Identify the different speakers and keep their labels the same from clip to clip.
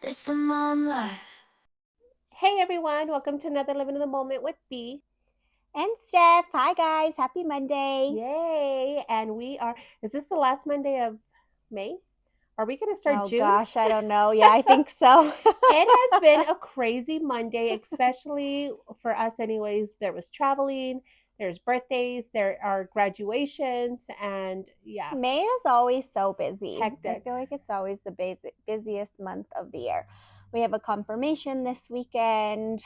Speaker 1: It's the mom life.
Speaker 2: Hey everyone, welcome to another Living in the Moment with B.
Speaker 3: And Steph. Hi, guys. Happy Monday.
Speaker 2: Yay! And is this the last Monday of May? Are we going to start
Speaker 3: Oh,
Speaker 2: June?
Speaker 3: gosh. I don't know. Yeah, I think so.
Speaker 2: It has been a crazy Monday, especially for us, anyways. There was traveling, there's birthdays, there are graduations, and yeah,
Speaker 3: May is always so busy. I
Speaker 2: hectic.
Speaker 3: feel like it's always the busiest month of the year. We have a confirmation this weekend.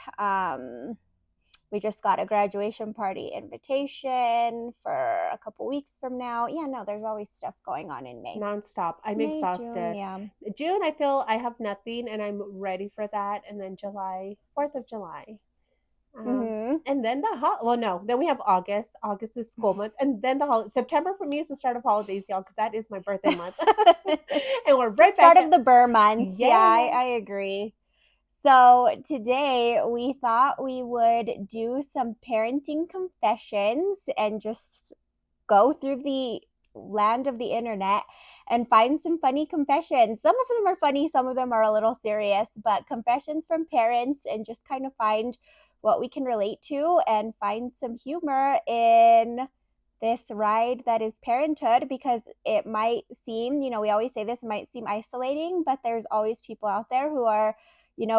Speaker 3: We just got a graduation party invitation for a couple weeks from now. Yeah, no, there's always stuff going on in May.
Speaker 2: Nonstop. I'm
Speaker 3: May, June,
Speaker 2: exhausted.
Speaker 3: yeah.
Speaker 2: June, I feel I have nothing and I'm ready for that. And then July, 4th of July.
Speaker 3: Mm-hmm.
Speaker 2: And then well, no, then we have August. August is school month, and then September for me is the start of holidays, y'all, because that is my birthday month, and we're
Speaker 3: The
Speaker 2: right
Speaker 3: start
Speaker 2: back
Speaker 3: of
Speaker 2: at
Speaker 3: the Burr months. Yeah, I,
Speaker 2: yeah.
Speaker 3: I agree. So today we thought we would do some parenting confessions and just go through the land of the internet and find some funny confessions. Some of them are funny, some of them are a little serious, but confessions from parents and just kind of find what we can relate to and find some humor in this ride that is parenthood, because it might seem, we always say this, it might seem isolating, but there's always people out there who are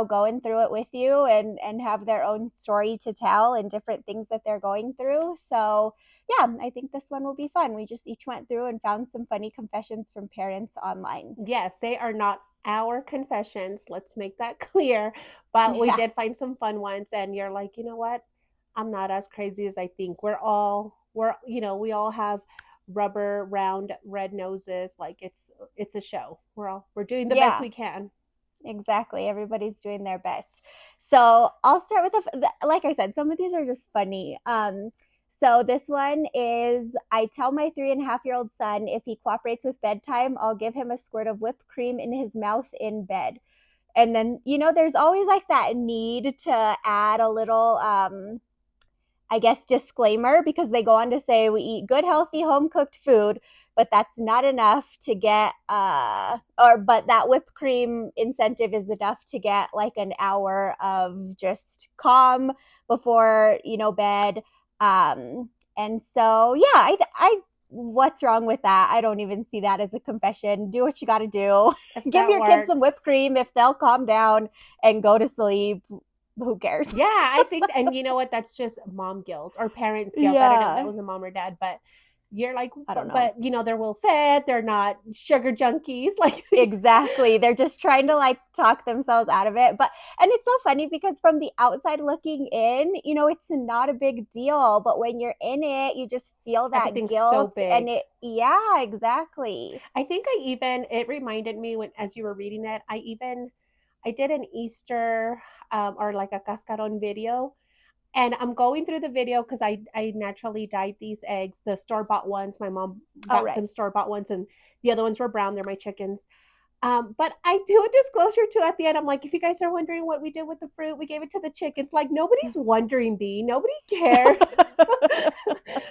Speaker 3: going through it with you and have their own story to tell and different things that they're going through. So yeah, I think this one will be fun. We just each went through and found some funny confessions from parents online.
Speaker 2: Yes, they are not our confessions. Let's make that clear. But we
Speaker 3: Yeah.
Speaker 2: did find some fun ones, and you're like, you know what? I'm not as crazy as I think. We all have rubber round red noses. Like it's a show. We're doing the best
Speaker 3: Yeah,
Speaker 2: we can.
Speaker 3: exactly. Everybody's doing their best. So I'll start with like I said, some of these are just funny. So this one is: I tell my 3.5-year-old son if he cooperates with bedtime, I'll give him a squirt of whipped cream in his mouth in bed. And then, there's always like that need to add a little I guess, disclaimer, because they go on to say we eat good, healthy, home cooked food, but that's not enough to get, but that whipped cream incentive is enough to get like an hour of just calm before, bed. And so, yeah, what's wrong with that? I don't even see that as a confession. Do what you got to do.
Speaker 2: If
Speaker 3: Give
Speaker 2: that
Speaker 3: your kids some
Speaker 2: works.
Speaker 3: whipped cream. If they'll calm down and go to sleep, who cares?
Speaker 2: Yeah, I think, and you know what? That's just mom guilt or parents guilt. I don't know if that
Speaker 3: Yeah.
Speaker 2: was a mom or dad, but you're like,
Speaker 3: I don't know.
Speaker 2: but they're well fed. They're not sugar junkies. Like,
Speaker 3: Exactly. They're just trying to like talk themselves out of it. And it's so funny because from the outside looking in, it's not a big deal. But when you're in it, you just feel that
Speaker 2: everything's so
Speaker 3: guilt. And
Speaker 2: big.
Speaker 3: yeah, exactly.
Speaker 2: It reminded me when, as you were reading it, I did an Easter or like a cascaron video. And I'm going through the video because I naturally dyed these eggs, the store bought ones. My mom
Speaker 3: Oh,
Speaker 2: got
Speaker 3: right.
Speaker 2: some store bought ones, and the other ones were brown. They're my chickens. But I do a disclosure too at the end. I'm like, if you guys are wondering what we did with the fruit, we gave it to the chickens. Like nobody's wondering, B. Nobody cares.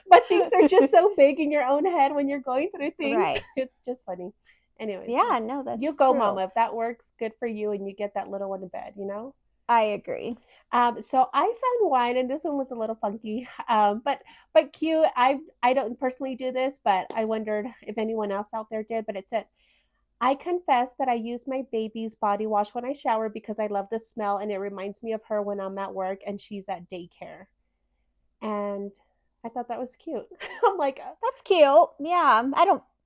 Speaker 2: But things are just so big in your own head when you're going through things.
Speaker 3: Right.
Speaker 2: It's just funny. Anyways,
Speaker 3: Yeah, no,
Speaker 2: you
Speaker 3: that's
Speaker 2: go,
Speaker 3: true.
Speaker 2: mama. If that works, good for you, and you get that little one to bed.
Speaker 3: I agree.
Speaker 2: So I found one, and this one was a little funky, but cute. I don't personally do this, but I wondered if anyone else out there did. But it said, I confess that I use my baby's body wash when I shower because I love the smell and it reminds me of her when I'm at work and she's at daycare. And I thought that was cute. I'm like,
Speaker 3: That's cute. Yeah.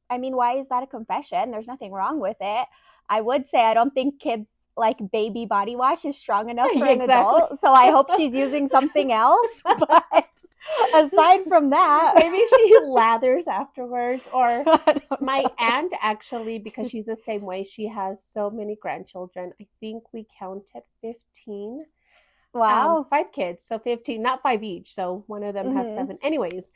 Speaker 3: I mean, why is that a confession? There's nothing wrong with it. I would say I don't think kids like baby body wash is strong enough for an
Speaker 2: exactly.
Speaker 3: adult. So I hope she's using something else. But aside from that,
Speaker 2: Maybe she lathers afterwards. Or
Speaker 3: I don't
Speaker 2: my
Speaker 3: know.
Speaker 2: aunt, actually, because she's the same way, she has so many grandchildren. I think we counted 15.
Speaker 3: Wow.
Speaker 2: 5 kids, so 15, not five each. So one of them has
Speaker 3: Mm-hmm.
Speaker 2: 7. Anyways,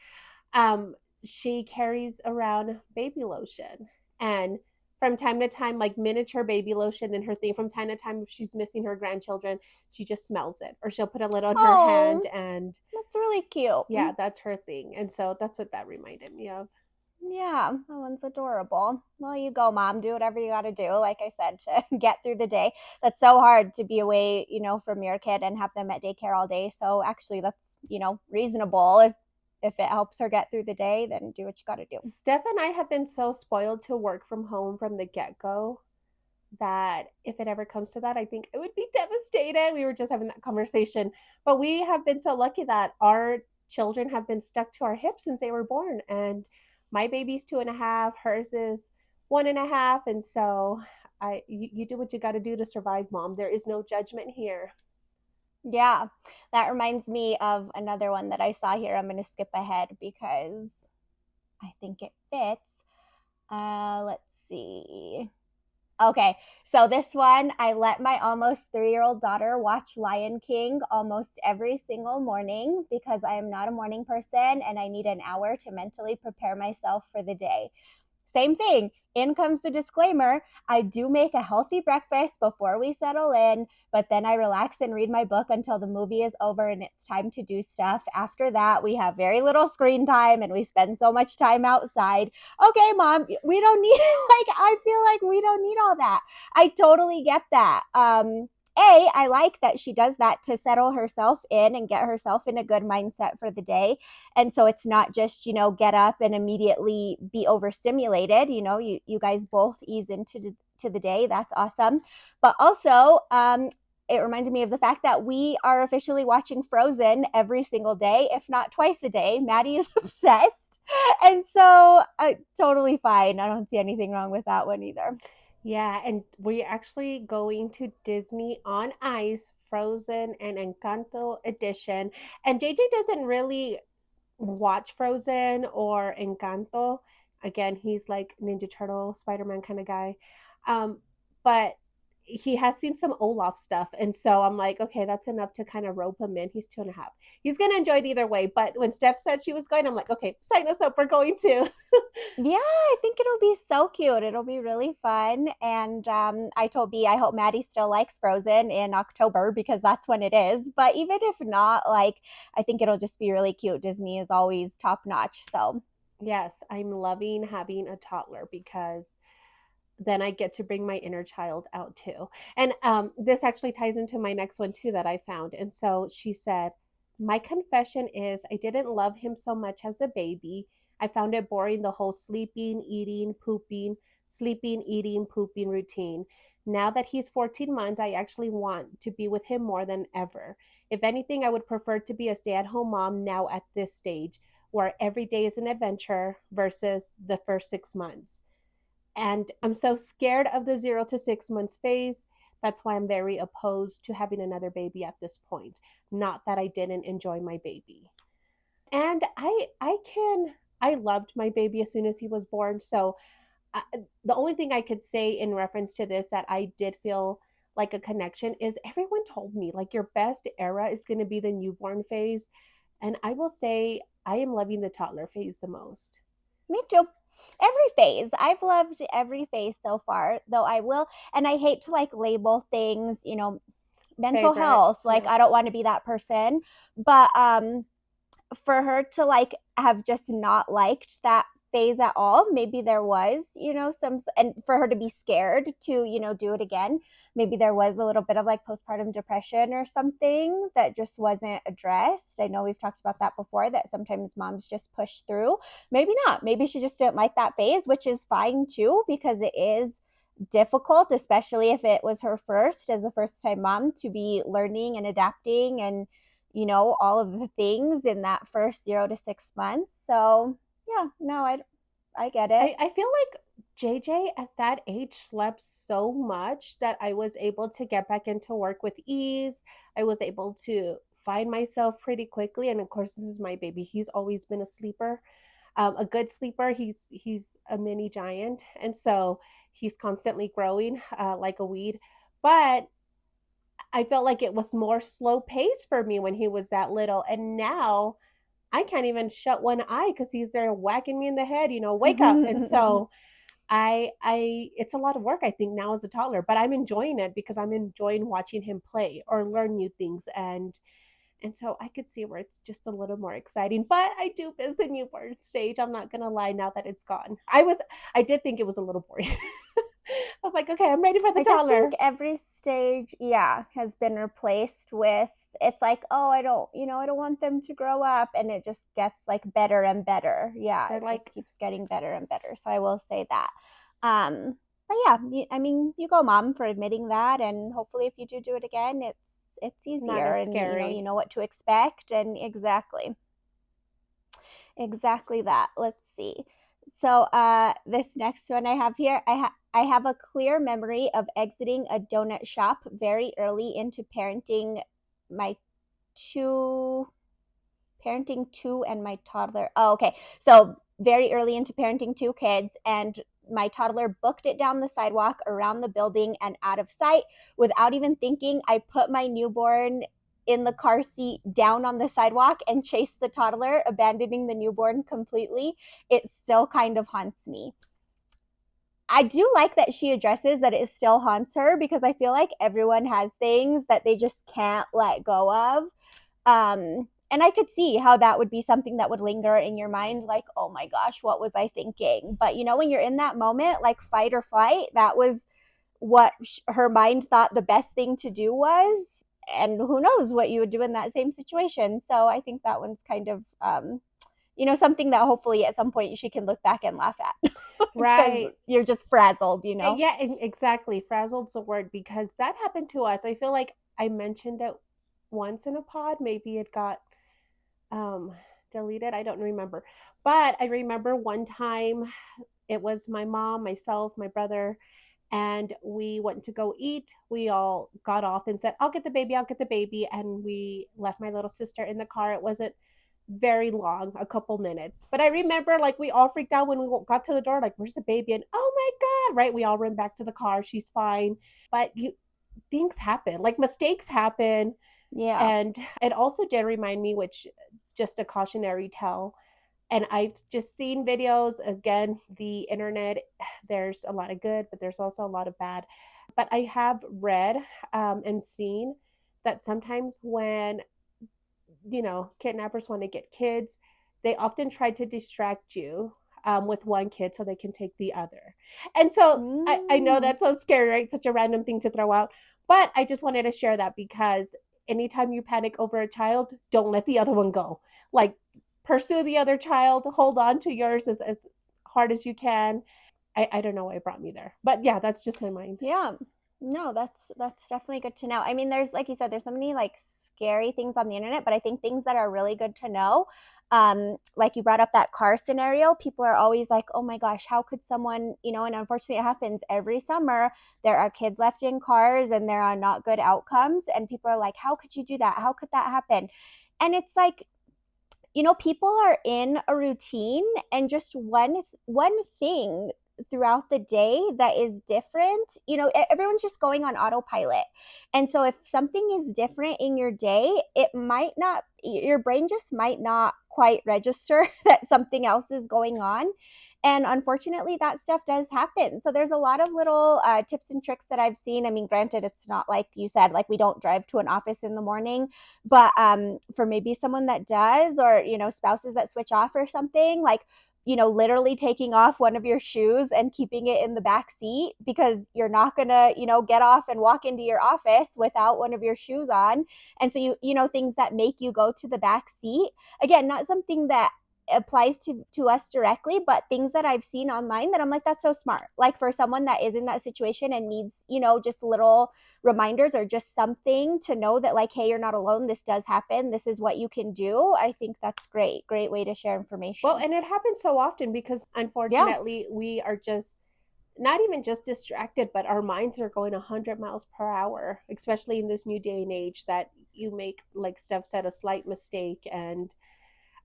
Speaker 2: um, she carries around baby lotion. And from time to time, like miniature baby lotion in her thing, from time to time, if she's missing her grandchildren, she just smells it. Or she'll put a little on her hand.
Speaker 3: Oh,
Speaker 2: And
Speaker 3: that's really cute.
Speaker 2: yeah, that's her thing. And so that's what that reminded me of.
Speaker 3: Yeah, that one's adorable. Well, you go, mom. Do whatever you got to do, like I said, to get through the day. That's so hard to be away, from your kid and have them at daycare all day. So actually, that's, reasonable. If it helps her get through the day, then do what you got to do.
Speaker 2: Steph and I have been so spoiled to work from home from the get go that if it ever comes to that, I think I would be devastated. We were just having that conversation. But we have been so lucky that our children have been stuck to our hips since they were born. And my baby's 2.5, hers is 1.5. And so you do what you got to do to survive, mom. There is no judgment here.
Speaker 3: Yeah, that reminds me of another one that I saw here. I'm going to skip ahead because I think it fits. Let's see. Okay, so this one, I let my almost 3-year-old daughter watch Lion King almost every single morning because I am not a morning person and I need an hour to mentally prepare myself for the day. Same thing. In comes the disclaimer. I do make a healthy breakfast before we settle in, but then I relax and read my book until the movie is over and it's time to do stuff. After that, we have very little screen time and we spend so much time outside. Okay, mom, we don't need, like, I feel like we don't need all that. I totally get that. I like that she does that to settle herself in and get herself in a good mindset for the day. And so it's not just, get up and immediately be overstimulated. You guys both ease to the day. That's awesome. But also, it reminded me of the fact that we are officially watching Frozen every single day, if not twice a day. Maddie is obsessed. And so, totally fine. I don't see anything wrong with that one either.
Speaker 2: Yeah, and we're actually going to Disney on Ice, Frozen and Encanto edition. And JJ doesn't really watch Frozen or Encanto. Again, he's like Ninja Turtle, Spider Man kind of guy. But he has seen some Olaf stuff. And so I'm like, okay, that's enough to kind of rope him in. He's 2.5. He's going to enjoy it either way. But when Steph said she was going, I'm like, okay, sign us up. We're going to.
Speaker 3: Yeah, I think it'll be so cute. It'll be really fun. And I told B, I hope Maddie still likes Frozen in October because that's when it is. But even if not, like, I think it'll just be really cute. Disney is always top notch. So,
Speaker 2: Yes, I'm loving having a toddler because then I get to bring my inner child out too. And this actually ties into my next one too that I found. And so she said, my confession is I didn't love him so much as a baby. I found it boring the whole sleeping, eating, pooping routine. Now that he's 14 months, I actually want to be with him more than ever. If anything, I would prefer to be a stay at home mom now at this stage, where every day is an adventure versus the first 6 months. And I'm so scared of the 0 to 6 months phase. That's why I'm very opposed to having another baby at this point. Not that I didn't enjoy my baby. And I loved my baby as soon as he was born. So I, the only thing I could say in reference to this that I did feel like a connection is everyone told me like your best era is going to be the newborn phase. And I will say I am loving the toddler phase the most.
Speaker 3: me too. Every phase. I've loved every phase so far, though I will. And I hate to like label things, mental
Speaker 2: Favorite.
Speaker 3: health. Like,
Speaker 2: Yeah.
Speaker 3: I don't want to be that person. But for her to like have just not liked that phase at all, maybe there was, some, and for her to be scared to, do it again, maybe there was a little bit of like postpartum depression or something that just wasn't addressed. I know we've talked about that before, that sometimes moms just push through. Maybe not, maybe she just didn't like that phase, which is fine too, because it is difficult, especially if it was her first as a first time mom, to be learning and adapting and all of the things in that first 0 to 6 months. So yeah, no, I get it.
Speaker 2: I feel like JJ at that age slept so much that I was able to get back into work with ease. I was able to find myself pretty quickly. And of course, this is my baby. He's always been a sleeper, a good sleeper. He's a mini giant, and so he's constantly growing like a weed. But I felt like it was more slow pace for me when he was that little, and now I can't even shut one eye because he's there whacking me in the head. Wake up. And so it's a lot of work I think now as a toddler, but I'm enjoying it because I'm enjoying watching him play or learn new things. And so I could see where it's just a little more exciting. But I do miss a newborn stage. I'm not gonna lie now that it's gone. I did think it was a little boring. I was like, okay, I'm ready for the
Speaker 3: I just think
Speaker 2: toddler.
Speaker 3: every stage, yeah, has been replaced with it's like, oh, I don't want them to grow up, and it just gets like better and better. Yeah,
Speaker 2: They're
Speaker 3: it just
Speaker 2: like,
Speaker 3: keeps getting better and better. So I will say that. But yeah, I mean, you go, mom, for admitting that, and hopefully, if you do it again, it's
Speaker 2: not
Speaker 3: easier,
Speaker 2: as
Speaker 3: and
Speaker 2: scary.
Speaker 3: you know what to expect, and exactly that. Let's see. So this next one I have here, I have a clear memory of exiting a donut shop very early into my two parenting two and my toddler. Oh, okay. So very early into parenting two kids, and my toddler booked it down the sidewalk, around the building, and out of sight. Without even thinking, I put my newborn in the car seat down on the sidewalk and chased the toddler, abandoning the newborn completely. It still kind of haunts me. I do like that she addresses that it still haunts her, because I feel like everyone has things that they just can't let go of. And I could see how that would be something that would linger in your mind, like, oh my gosh, what was I thinking? But when you're in that moment, like fight or flight, that was what her mind thought the best thing to do was. And who knows what you would do in that same situation. So I think that one's kind of, something that hopefully at some point she can look back and laugh at because
Speaker 2: Right.
Speaker 3: you're just frazzled.
Speaker 2: Yeah, exactly. Frazzled's the word because that happened to us. I feel like I mentioned it once in a pod. Maybe it got um deleted. I don't remember. But I remember one time it was my mom, myself, my brother, and we went to go eat. We all got off and said, I'll get the baby, I'll get the baby. And we left my little sister in the car. It wasn't very long, a couple minutes. But I remember like we all freaked out when we got to the door, like, where's the baby? And oh my God, right? We all ran back to the car. She's fine. But things happen, like mistakes happen.
Speaker 3: Yeah.
Speaker 2: And it also did remind me, which just a cautionary tale. And I've just seen videos again, the internet, there's a lot of good, but there's also a lot of bad. But I have read and seen that sometimes when kidnappers want to get kids, they often try to distract you with one kid so they can take the other. And so I know
Speaker 3: Mm.
Speaker 2: that's so scary, right? Such a random thing to throw out. But I just wanted to share that because anytime you panic over a child, don't let the other one go. Like, pursue the other child, hold on to yours as hard as you can. I don't know why it brought me there. But yeah, that's just my mind.
Speaker 3: Yeah. No, that's definitely good to know. I mean, there's like you said, there's so many like scary things on the internet, but I think things that are really good to know. Like you brought up that car scenario, people are always like, "Oh my gosh, how could someone?" And unfortunately, it happens every summer. There are kids left in cars, and there are not good outcomes, and people are like, "How could you do that? How could that happen?" And it's like, people are in a routine, and just one thing throughout the day that is different, everyone's just going on autopilot. And so if something is different in your day, it might not your brain just might not quite register that something else is going on. And unfortunately, that stuff does happen. So there's a lot of little tips and tricks that I've seen. I mean, granted, it's not like you said, like we don't drive to an office in the morning, but for maybe someone that does, or spouses that switch off or something, like literally taking off one of your shoes and keeping it in the back seat, because you're not gonna get off and walk into your office without one of your shoes on. And so things that make you go to the back seat, again, not something that applies to us directly, but things that I've seen online that I'm like, that's so smart, like for someone that is in that situation and needs just little reminders, or just something to know that, like, hey, you're not alone, this does happen, this is what you can do. I think that's great way to share
Speaker 2: Well,
Speaker 3: information.
Speaker 2: and it happens so often because
Speaker 3: Yeah.
Speaker 2: unfortunately we are just not even just distracted, but our minds are going 100 miles per hour, especially in this new day and age that you make, like Steph said, a slight mistake. And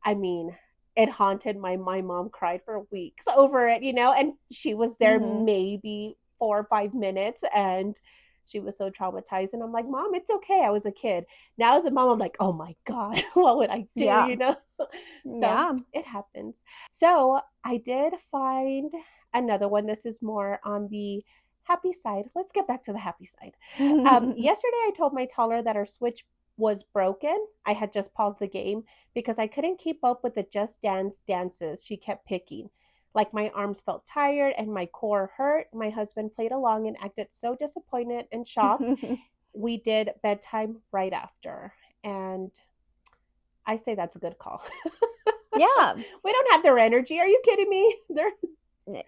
Speaker 2: I mean, it haunted my mom cried for weeks over it, and she was there
Speaker 3: Mm-hmm.
Speaker 2: maybe 4 or 5 minutes, and she was so traumatized. And I'm like, Mom, it's okay. I was a kid. Now as a mom, I'm like, oh my God, what would I do?
Speaker 3: Yeah.
Speaker 2: So
Speaker 3: Yeah.
Speaker 2: it happens. So I did find another one. This is more on the happy side. Let's get back to the happy side. Yesterday, I told my toddler that our switch was broken. I had just paused the game because I couldn't keep up with the Just Dance dances she kept picking. Like my arms felt tired and my core hurt. My husband played along and acted so disappointed and shocked. We did bedtime right after. And I say that's a good call.
Speaker 3: Yeah.
Speaker 2: We don't have their energy. Are you kidding me? They're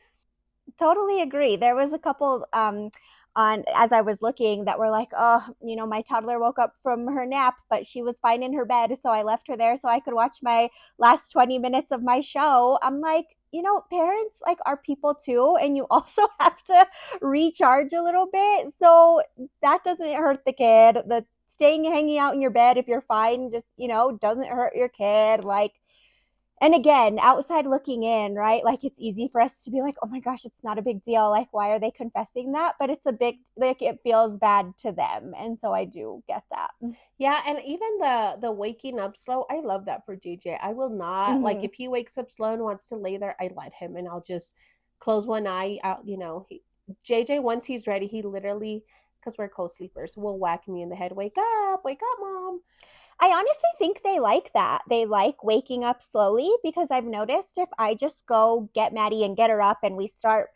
Speaker 3: Totally agree. There was a couple on as I was looking that were like, oh, my toddler woke up from her nap, but she was fine in her bed, so I left her there so I could watch my last 20 minutes of my show. I'm like, parents like are people too, and you also have to recharge a little bit. So that doesn't hurt the kid. The staying hanging out in your bed if you're fine just, doesn't hurt your kid. Like, and again, outside looking in, right? Like it's easy for us to be like, oh my gosh, it's not a big deal. Like, why are they confessing that? But it's a big, like, it feels bad to them. And so I do get that.
Speaker 2: Yeah, and even the waking up slow, I love that for JJ. I will not like
Speaker 3: Mm-hmm.
Speaker 2: if he wakes up slow and wants to lay there, I let him and I'll just close one eye out, JJ once he's ready, he literally because we're co-sleepers, will whack me in the head, wake up, mom.
Speaker 3: I honestly think they like that. They like waking up slowly because I've noticed if I just go get Maddie and get her up and we start,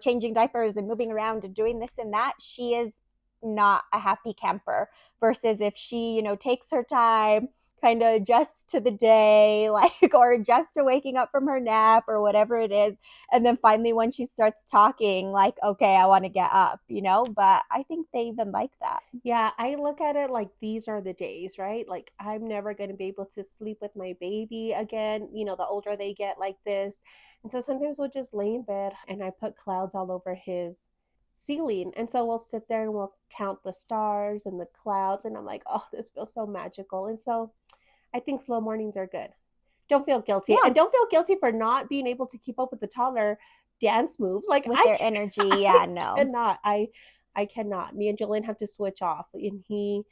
Speaker 3: changing diapers and moving around and doing this and that, she is not a happy camper versus if she, takes her time, kind of adjusts to the day, like, or adjusts to waking up from her nap or whatever it is. And then finally, when she starts talking, like, okay, I want to get up, but I think they even like that.
Speaker 2: Yeah, I look at it like these are the days, right? Like I'm never going to be able to sleep with my baby again, the older they get like this. And so sometimes we'll just lay in bed and I put clouds all over his ceiling. And so we'll sit there and we'll count the stars and the clouds and I'm like, "Oh, this feels so magical." And so I think slow mornings are good. Don't feel guilty. And
Speaker 3: Yeah,
Speaker 2: don't feel guilty for not being able to keep up with the toddler dance moves. Like
Speaker 3: with their energy.
Speaker 2: I
Speaker 3: Yeah, no.
Speaker 2: cannot. I cannot. Me and Julian have to switch off and he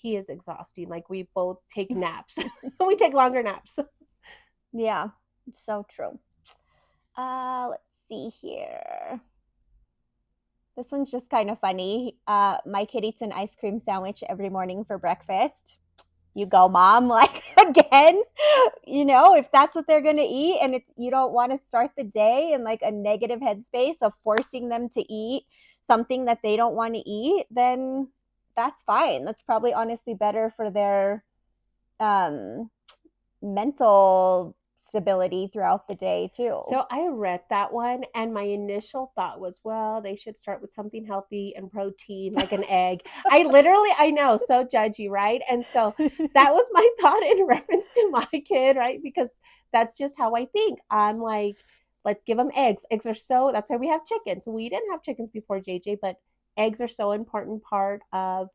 Speaker 2: is exhausting. Like we both take naps. We take longer naps.
Speaker 3: Yeah, so true. Let's see here. This one's just kind of funny. My kid eats an ice cream sandwich every morning for breakfast. You go, mom. Like again, if that's what they're gonna eat, and it's you don't want to start the day in like a negative headspace of forcing them to eat something that they don't want to eat, then that's fine. That's probably honestly better for their um mental stability throughout the day too.
Speaker 2: So I read that one, and my initial thought was, well, they should start with something healthy and protein, like an egg. I know, so judgy, right? And so that was my thought in reference to my kid, right? Because that's just how I think. I'm like, let's give them eggs. Eggs are so, that's why we have chickens. We didn't have chickens before JJ, but eggs are so important part of,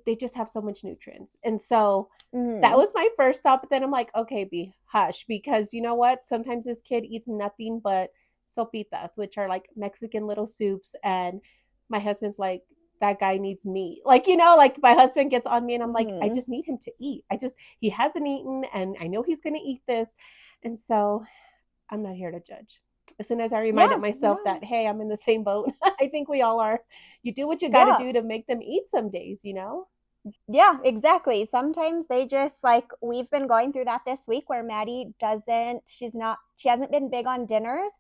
Speaker 2: they just have so much nutrients. And so that
Speaker 3: Mm-hmm.
Speaker 2: was my first thought, but then I'm like, okay, be hush, because you know what? Sometimes this kid eats nothing but sopitas, which are like Mexican little soups, and my husband's like, that guy needs meat. Like, like my husband gets on me and I'm like, I
Speaker 3: Mm-hmm.
Speaker 2: just need him to eat. He hasn't eaten and I know he's gonna eat this. And so I'm not here to judge. As soon as I reminded
Speaker 3: Yeah,
Speaker 2: myself
Speaker 3: yeah,
Speaker 2: that, hey, I'm in the same boat, I think we all are. You do what you got to
Speaker 3: yeah.
Speaker 2: do to make them eat some days.
Speaker 3: Yeah, exactly. Sometimes they just like we've been going through that this week where Maddie doesn't, she hasn't been big on dinners.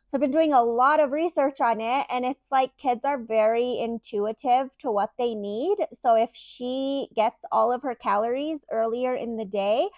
Speaker 3: So I've been doing a lot of research on it, and it's like kids are very intuitive to what they need. So if she gets all of her calories earlier in the day,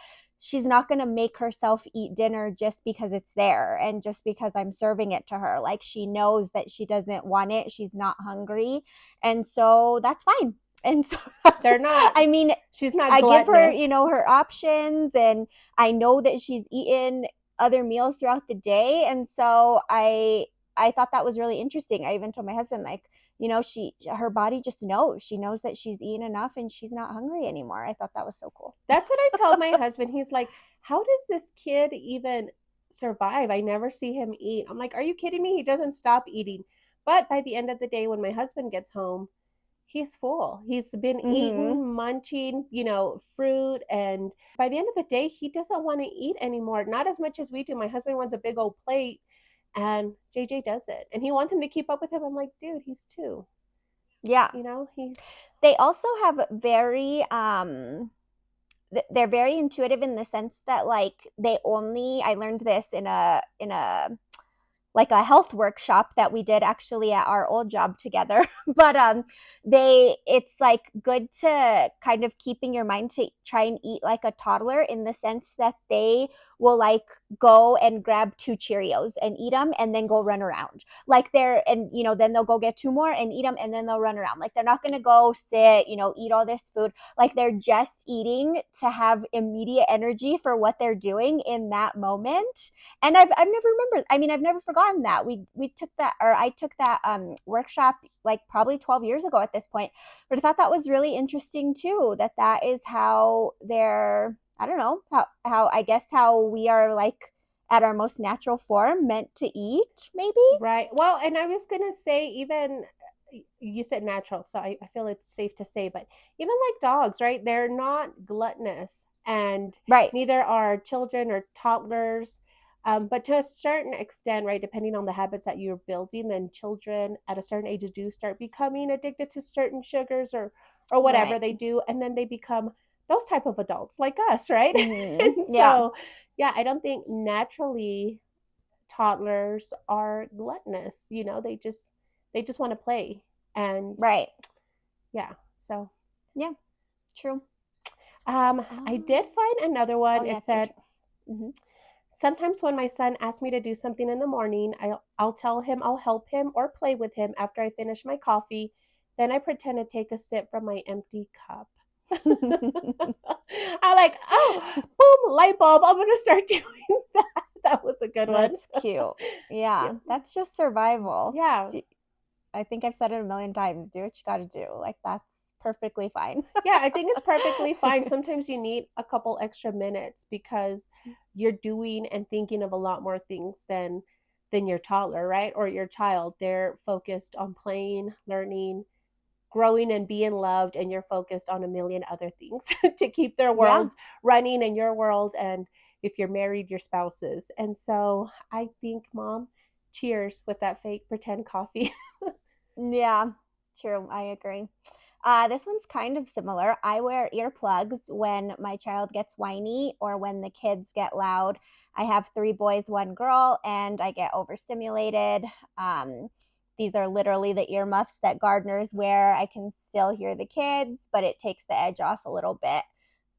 Speaker 3: she's not going to make herself eat dinner just because it's there and just because I'm serving it to her. Like she knows that she doesn't want it, she's not hungry, and so that's fine. And so
Speaker 2: They're not,
Speaker 3: I mean,
Speaker 2: she's not
Speaker 3: I give her,
Speaker 2: gluttonous.
Speaker 3: her options, and I know that she's eaten other meals throughout the day. And so I thought that was really interesting. I even told my husband, like, her body just knows. She knows that she's eaten enough and she's not hungry anymore. I thought that was so cool.
Speaker 2: That's what I tell my husband. He's like, how does this kid even survive? I never see him eat. I'm like, are you kidding me? He doesn't stop eating. But by the end of the day, when my husband gets home, he's full. He's been
Speaker 3: Mm-hmm.
Speaker 2: eating, munching, fruit. And by the end of the day, he doesn't want to eat anymore. Not as much as we do. My husband wants a big old plate and JJ does it. And he wants him to keep up with him. I'm like, dude, he's two.
Speaker 3: Yeah.
Speaker 2: He's
Speaker 3: They also have they're very intuitive in the sense that like they only I learned this in a like a health workshop that we did actually at our old job together. But they it's like good to kind of keep in your mind to try and eat like a toddler in the sense that they will like go and grab two Cheerios and eat them and then go run around. Like they're and then they'll go get two more and eat them and then they'll run around. Like they're not going to go sit, eat all this food. Like they're just eating to have immediate energy for what they're doing in that moment. And I've never remembered. I mean, I've never forgotten that. We took that, or I took that workshop like probably 12 years ago at this point. But I thought that was really interesting too. That is how they're. I don't know how I guess how we are like at our most natural form, meant to eat. Maybe.
Speaker 2: Right. Well, and I was gonna say, even you said natural, so I feel it's safe to say, but even like dogs, right? They're not gluttonous, and
Speaker 3: Right.
Speaker 2: neither are children or toddlers. But to a certain extent, right, depending on the habits that you're building, then children at a certain age do start becoming addicted to certain sugars or whatever
Speaker 3: Right.
Speaker 2: they do, and then they become those type of adults like us, right? And
Speaker 3: Yeah.
Speaker 2: so, yeah, I don't think naturally toddlers are gluttonous. They just want to play. And
Speaker 3: Right.
Speaker 2: yeah, so
Speaker 3: Yeah. True.
Speaker 2: I did find another
Speaker 3: Oh
Speaker 2: one.
Speaker 3: yeah,
Speaker 2: It
Speaker 3: it's your
Speaker 2: said,
Speaker 3: turn. Hmm.
Speaker 2: sometimes when my son asks me to do something in the morning, I'll tell him I'll help him or play with him after I finish my coffee. Then I pretend to take a sip from my empty cup. I like, oh, boom, light bulb. I'm gonna start doing that. That was a good one.
Speaker 3: That's cute.
Speaker 2: Yeah.
Speaker 3: Yeah, that's just survival.
Speaker 2: Yeah.
Speaker 3: I think I've said it a million times. Do what you got to do. Like that's perfectly fine.
Speaker 2: Yeah, I think it's perfectly fine. Sometimes you need a couple extra minutes because you're doing and thinking of a lot more things than your toddler, right? Or your child. They're focused on playing, learning, growing and being loved, and you're focused on a million other things to keep their
Speaker 3: Yeah.
Speaker 2: world running and your world, and if you're married, your spouses. And so I think, mom, cheers with that fake pretend coffee.
Speaker 3: Yeah. True. I agree. This one's kind of similar. I wear earplugs when my child gets whiny or when the kids get loud. I have three boys, one girl, and I get overstimulated. Um, these are literally the earmuffs that gardeners wear. I can still hear the kids, but it takes the edge off a little bit.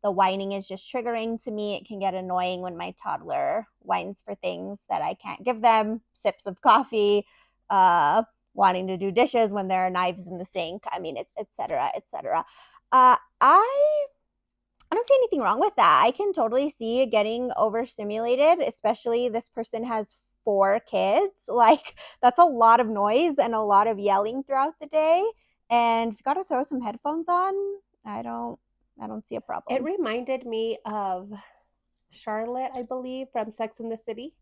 Speaker 3: The whining is just triggering to me. It can get annoying when my toddler whines for things that I can't give them, sips of coffee, uh, wanting to do dishes when there are knives in the sink. I mean, it's et cetera, et cetera. I don't see anything wrong with that. I can totally see getting overstimulated, especially this person has four kids. Like that's a lot of noise and a lot of yelling throughout the day. And if you got to throw some headphones on, I don't I don't see a
Speaker 2: It
Speaker 3: problem.
Speaker 2: reminded me of Charlotte, I believe, from Sex and the City,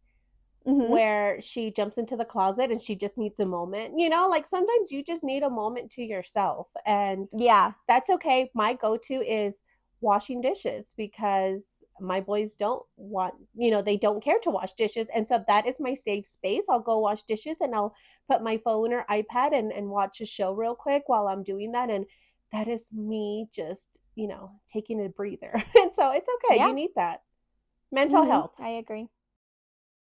Speaker 3: Mhm.
Speaker 2: where she jumps into the closet and she just needs a moment. Like sometimes you just need a moment to yourself, and
Speaker 3: Yeah.
Speaker 2: that's okay. My go to is washing dishes because my boys don't want, they don't care to wash dishes. And so that is my safe space. I'll go wash dishes and I'll put my phone or iPad and watch a show real quick while I'm doing that. And that is me just, taking a breather. And so it's okay. You
Speaker 3: Yeah.
Speaker 2: need that. Mental
Speaker 3: Mhm.
Speaker 2: health.
Speaker 3: I agree.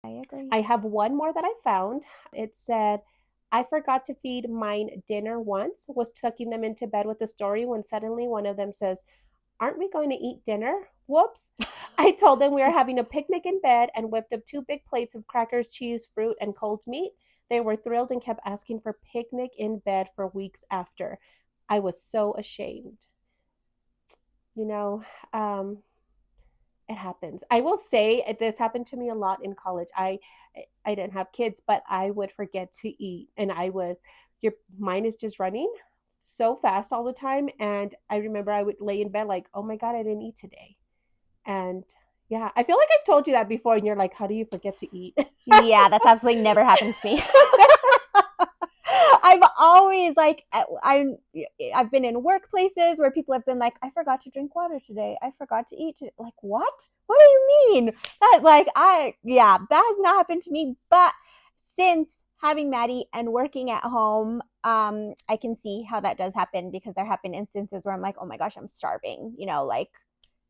Speaker 3: I agree.
Speaker 2: I have one more that I found. It said, I forgot to feed mine dinner once, was tucking them into bed with a story when suddenly one of them says, aren't we going to eat dinner? Whoops. I told them we were having a picnic in bed and whipped up two big plates of crackers, cheese, fruit, and cold meat. They were thrilled and kept asking for picnic in bed for weeks after. I was so ashamed. You know, um, it happens. I will say this happened to me a lot in college. I didn't have kids, but I would forget to eat, and your mind is just running so fast all the time. And I remember I would lay in bed like, oh my god, I didn't eat today. And yeah, I feel like I've told you that before, and you're like, how do you forget to eat?
Speaker 3: Yeah, that's absolutely never happened to me. I've always like I've been in workplaces where people have been like, I forgot to drink water today. I forgot to eat today. Like, what? What do you mean? That like I yeah, that has not happened to me. But since having Maddie and working at home, I can see how that does happen because there have been instances where I'm like, oh my gosh, I'm starving. Like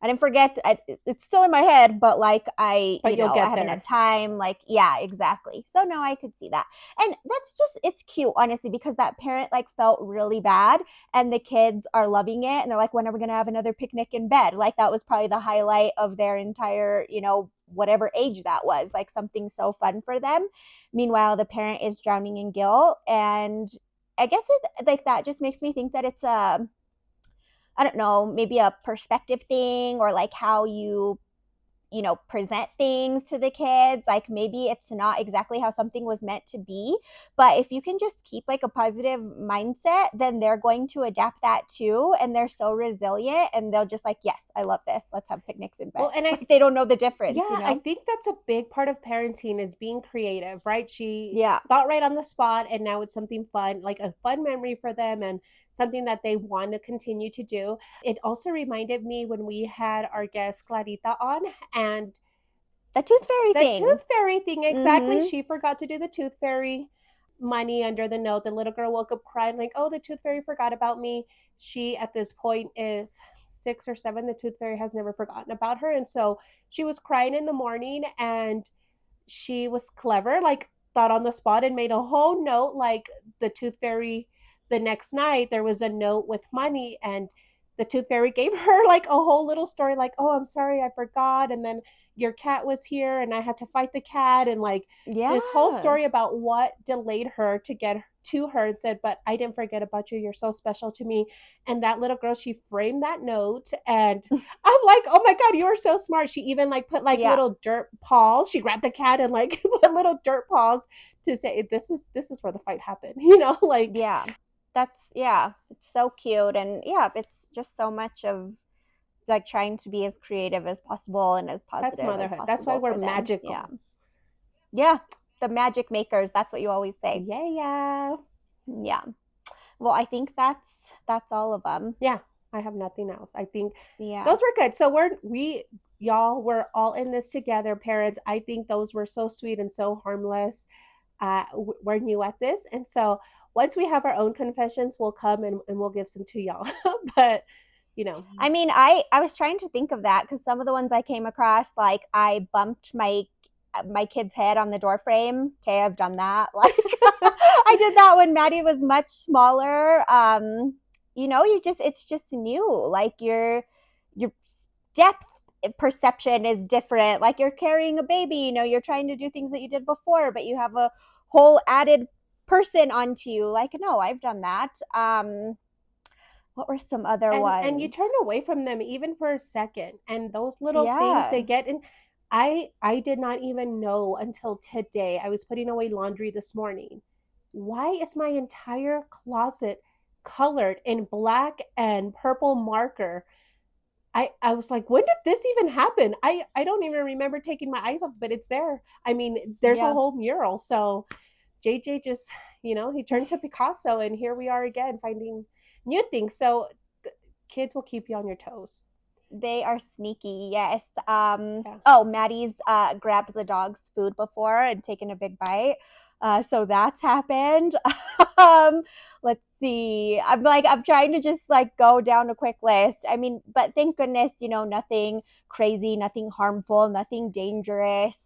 Speaker 3: I didn't forget. It's still in my head, but like
Speaker 2: But you'll
Speaker 3: I
Speaker 2: get
Speaker 3: haven't
Speaker 2: there.
Speaker 3: had time. Like, yeah, exactly. So no, I could see that, and that's just it's cute, honestly, because that parent like felt really bad, and the kids are loving it, and they're like, when are we gonna have another picnic in bed? Like that was probably the highlight of their entire, whatever age that was, like something so fun for them. Meanwhile, the parent is drowning in guilt, and I guess it like that just makes me think that it's a I don't know, maybe a perspective thing or like how you present things to the kids. Like maybe it's not exactly how something was meant to be, but if you can just keep like a positive mindset, then they're going to adapt that too. And they're so resilient and they'll just like, yes, I love this. Let's have picnics in bed.
Speaker 2: Well, and
Speaker 3: Like they don't know the difference,
Speaker 2: yeah, I think that's a big part of parenting is being creative, right? She
Speaker 3: Yeah.
Speaker 2: thought right on the spot, and now it's something fun, like a fun memory for them and something that they want to continue to do. It also reminded me when we had our guest Clarita on, and
Speaker 3: The tooth fairy
Speaker 2: the
Speaker 3: thing.
Speaker 2: tooth fairy thing, exactly.
Speaker 3: Mm-hmm.
Speaker 2: She forgot to do the tooth fairy money under the note. The little girl woke up crying, like, oh, the tooth fairy forgot about me. She, at this point, is 6 or 7. The tooth fairy has never forgotten about her. And so she was crying in the morning, and she was clever, like, thought on the spot and made a whole note, like, the tooth fairy. The next night, there was a note with money, and the tooth fairy gave her like a whole little story, like, oh, I'm sorry, I forgot. And then your cat was here and I had to fight the cat, and like this whole
Speaker 3: Yeah.
Speaker 2: story about what delayed her to get to her, and said, but I didn't forget about you, you're so special to me. And that little girl, she framed that note, and I'm like, oh my god, you are so smart. She even like put like
Speaker 3: Yeah.
Speaker 2: little dirt paws. She grabbed the cat and like put little dirt paws to say, this is where the fight happened. Like,
Speaker 3: Yeah. Yeah, it's so cute. And yeah, it's just so much of like trying to be as creative as possible and as
Speaker 2: that's
Speaker 3: positive as
Speaker 2: motherhood. That's why
Speaker 3: possible
Speaker 2: we're
Speaker 3: for them. Yeah.
Speaker 2: magical.
Speaker 3: Yeah. The magic makers, that's what you always say.
Speaker 2: Yeah, yeah.
Speaker 3: Yeah. Well, I think that's all of them.
Speaker 2: Yeah, I have nothing else. I think
Speaker 3: Yeah.
Speaker 2: those were good. So y'all, we're all in this together, parents. I think those were so sweet and so harmless. We're new at this, and so once we have our own confessions, we'll come and we'll give some to y'all. But you know,
Speaker 3: I mean, I was trying to think of that because some of the ones I came across, like I bumped my kid's head on the door frame. Okay, I've done that. Like I did that when Maddie was much smaller. It's just new. Like your depth perception is different. Like you're carrying a baby, you're trying to do things that you did before, but you have a whole added person onto you. Like, no, I've done that. What were some other
Speaker 2: and you
Speaker 3: ones?
Speaker 2: turn away from them even for a second, and those little things
Speaker 3: Yeah.
Speaker 2: they get in. I did not even know until today. I was putting away laundry this morning. Why is my entire closet colored in black and purple marker? I was like, when did this even happen? I don't even remember taking my eyes off, but it's there. I mean, there's a
Speaker 3: Yeah.
Speaker 2: whole mural. So JJ just, he turned to Picasso, and here we are again finding new things. So kids will keep you on your toes.
Speaker 3: They are sneaky, yes.
Speaker 2: Yeah.
Speaker 3: Oh, Maddie's grabbed the dog's food before and taken a big bite. So that's happened. um, let's see. I'm trying to just like go down a quick list. I mean, but thank goodness, nothing crazy, nothing harmful, nothing dangerous,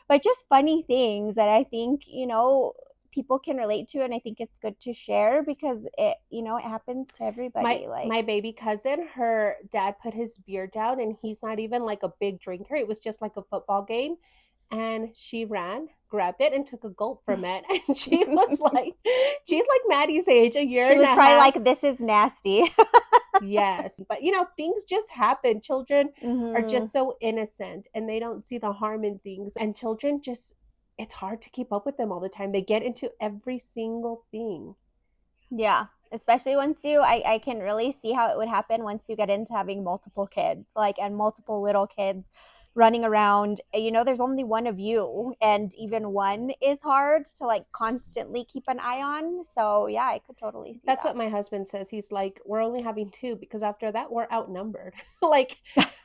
Speaker 3: but just funny things that I think, people can relate to. And I think it's good to share because it happens to
Speaker 2: My
Speaker 3: everybody. Like,
Speaker 2: my baby cousin, her dad put his beer down, and he's not even like a big drinker. It was just like a football game, and she ran, grabbed it, and took a gulp from it. And she's like Maddie's age, a year
Speaker 3: she
Speaker 2: and
Speaker 3: was
Speaker 2: a
Speaker 3: probably
Speaker 2: half.
Speaker 3: like, this is nasty.
Speaker 2: Yes, but things just happen. Children are
Speaker 3: Mm-hmm.
Speaker 2: just so innocent, and they don't see the harm in things. And children just, it's hard to keep up with them all the time. They get into every single thing.
Speaker 3: Yeah. Especially once I can really see how it would happen once you get into having multiple kids, like, and multiple little kids running around. There's only one of you, and even one is hard to like constantly keep an eye on. So, yeah, I could totally see
Speaker 2: That's
Speaker 3: that.
Speaker 2: what my husband says. He's like, we're only having two because after that we're outnumbered. Like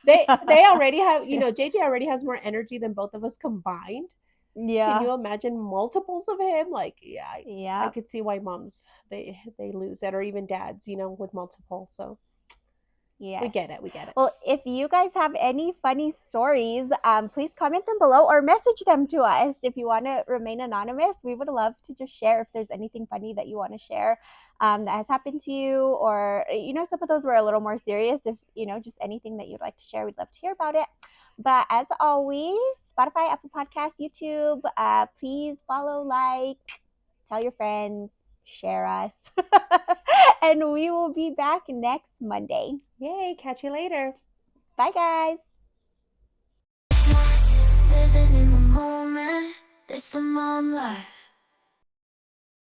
Speaker 2: they already have, JJ already has more energy than both of us combined. Can
Speaker 3: Yeah.
Speaker 2: you imagine multiples of him? Like, yeah, I
Speaker 3: Yep.
Speaker 2: could see why moms they lose it, or even dads, with multiple. So we
Speaker 3: Yes.
Speaker 2: get it, we get it.
Speaker 3: Well, if you guys have any funny stories, please comment them below or message them to us. If you want to remain anonymous, we would love to just share if there's anything funny that you want to share that has happened to you, or, some of those were a little more serious. If, just anything that you'd like to share, we'd love to hear about it. But as always, Spotify, Apple Podcasts, YouTube, please follow, like, tell your friends, share us. And we will be back next Monday.
Speaker 2: Yay, catch you later.
Speaker 3: Bye, guys.
Speaker 1: Living in the moment, it's the mom life.